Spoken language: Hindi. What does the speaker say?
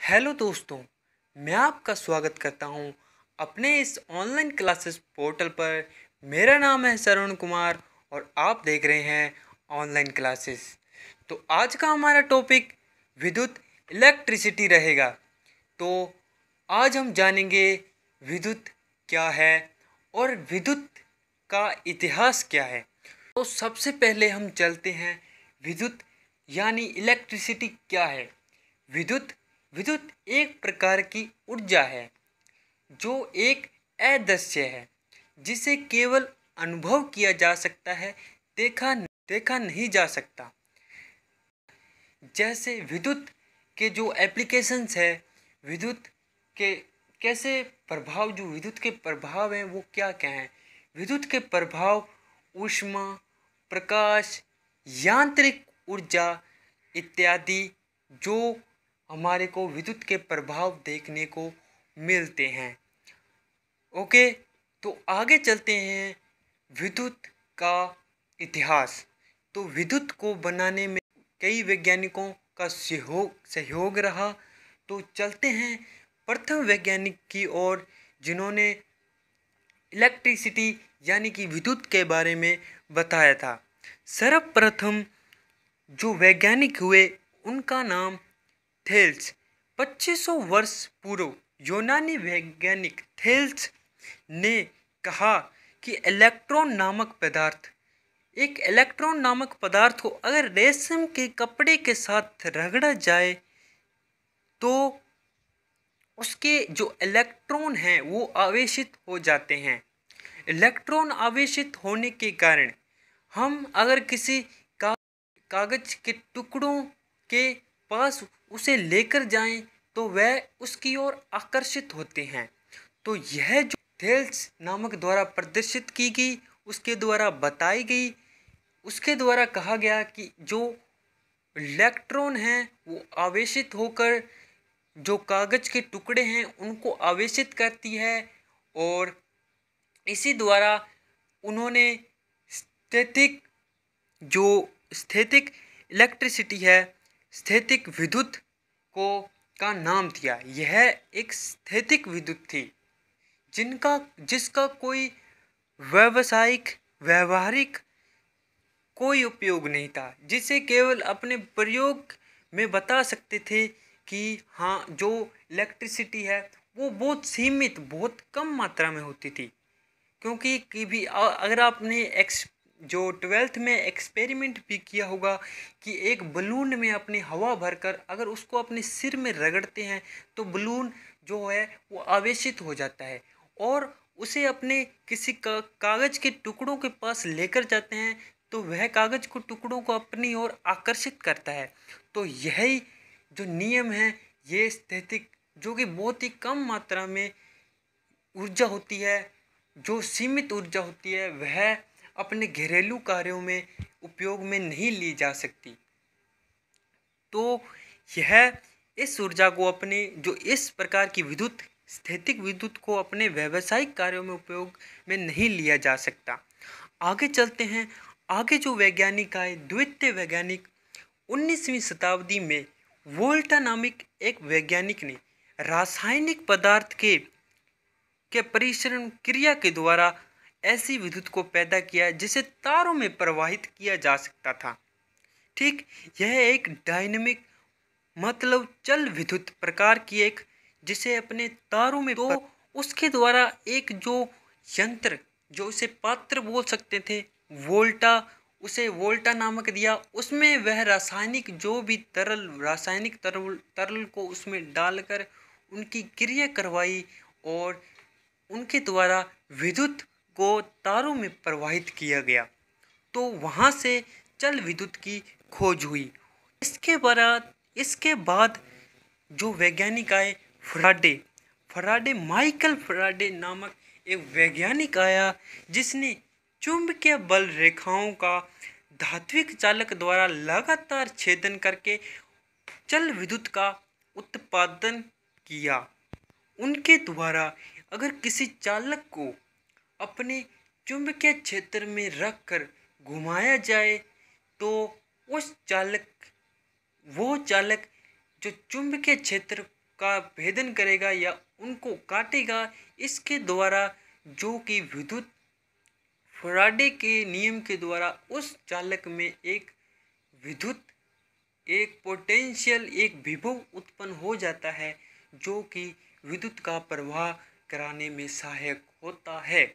हेलो दोस्तों, मैं आपका स्वागत करता हूं अपने इस ऑनलाइन क्लासेस पोर्टल पर। मेरा नाम है श्रवण कुमार और आप देख रहे हैं ऑनलाइन क्लासेस। तो आज का हमारा टॉपिक विद्युत इलेक्ट्रिसिटी रहेगा। तो आज हम जानेंगे विद्युत क्या है और विद्युत का इतिहास क्या है। तो सबसे पहले हम चलते हैं विद्युत यानी इलेक्ट्रिसिटी क्या है। विद्युत विद्युत एक प्रकार की ऊर्जा है जो एक अदृश्य है, जिसे केवल अनुभव किया जा सकता है, देखा नहीं जा सकता। जैसे विद्युत के जो एप्लीकेशंस है, विद्युत के कैसे प्रभाव, जो विद्युत के प्रभाव हैं वो क्या क्या हैं। विद्युत के प्रभाव ऊष्मा, प्रकाश, यांत्रिक ऊर्जा इत्यादि जो हमारे को विद्युत के प्रभाव देखने को मिलते हैं। ओके, तो आगे चलते हैं विद्युत का इतिहास। तो विद्युत को बनाने में कई वैज्ञानिकों का सहयोग रहा। तो चलते हैं प्रथम वैज्ञानिक की ओर, जिन्होंने इलेक्ट्रिसिटी यानी कि विद्युत के बारे में बताया था। सर्वप्रथम जो वैज्ञानिक हुए उनका नाम थेल्स। 2500 वर्ष पूर्व यूनानी वैज्ञानिक थेल्स ने कहा कि एक इलेक्ट्रॉन नामक पदार्थ को अगर रेशम के कपड़े के साथ रगड़ा जाए तो उसके जो इलेक्ट्रॉन हैं वो आवेशित हो जाते हैं। इलेक्ट्रॉन आवेशित होने के कारण हम अगर किसी कागज के टुकड़ों के पास उसे लेकर जाएं तो वह उसकी ओर आकर्षित होते हैं। तो यह जो थेल्स नामक द्वारा प्रदर्शित की गई, उसके द्वारा बताई गई, उसके द्वारा कहा गया कि जो इलेक्ट्रॉन हैं वो आवेशित होकर जो कागज के टुकड़े हैं उनको आवेशित करती है। और इसी द्वारा उन्होंने स्थैतिक इलेक्ट्रिसिटी है, स्थैतिक विद्युत को का नाम दिया। यह एक स्थैतिक विद्युत थी जिसका कोई व्यवहारिक कोई उपयोग नहीं था, जिसे केवल अपने प्रयोग में बता सकते थे कि हाँ, जो इलेक्ट्रिसिटी है वो बहुत सीमित, बहुत कम मात्रा में होती थी। क्योंकि भी अगर आपने जो 12th में एक्सपेरिमेंट भी किया होगा कि एक बलून में अपनी हवा भरकर अगर उसको अपने सिर में रगड़ते हैं तो बलून जो है वो आवेशित हो जाता है और उसे अपने किसी कागज के टुकड़ों के पास लेकर जाते हैं तो वह कागज के टुकड़ों को अपनी ओर आकर्षित करता है। तो यही जो नियम है, ये स्थैतिक, जो कि बहुत ही कम मात्रा में ऊर्जा होती है, जो सीमित ऊर्जा होती है, वह अपने घरेलू कार्यों में उपयोग में नहीं ली जा सकती। तो यह इस ऊर्जा को अपने जो इस प्रकार की विद्युत, स्थैतिक विद्युत को अपने व्यावसायिक कार्यों में उपयोग में नहीं लिया जा सकता। आगे चलते हैं। आगे जो वैज्ञानिक आए, द्वितीय वैज्ञानिक 19वीं शताब्दी में वोल्टा नामक एक वैज्ञानिक ने रासायनिक पदार्थ के परिसरण क्रिया के द्वारा ऐसी विद्युत को पैदा किया जिसे तारों में प्रवाहित किया जा सकता था। ठीक, यह एक डायनेमिक मतलब चल विद्युत प्रकार की एक, जिसे अपने तारों में, तो उसके द्वारा एक जो यंत्र, जो उसे पात्र बोल सकते थे, उसे वोल्टा नामक दिया। उसमें वह रासायनिक तरल को उसमें डालकर उनकी क्रिया करवाई और उनके द्वारा विद्युत को तारों में प्रवाहित किया गया। तो वहाँ से चल विद्युत की खोज हुई। इसके बाद जो वैज्ञानिक आए, माइकल फराडे नामक एक वैज्ञानिक आया, जिसने चुंबकीय बल रेखाओं का धात्विक चालक द्वारा लगातार छेदन करके चल विद्युत का उत्पादन किया। उनके द्वारा अगर किसी चालक को अपने चुंबकीय क्षेत्र में रखकर घुमाया जाए तो वो चालक जो चुंबकीय क्षेत्र का भेदन करेगा या उनको काटेगा। इसके द्वारा जो कि विद्युत फैराडे के नियम के द्वारा उस चालक में एक विद्युत एक पोटेंशियल एक विभव उत्पन्न हो जाता है जो कि विद्युत का प्रवाह कराने में सहायक होता है।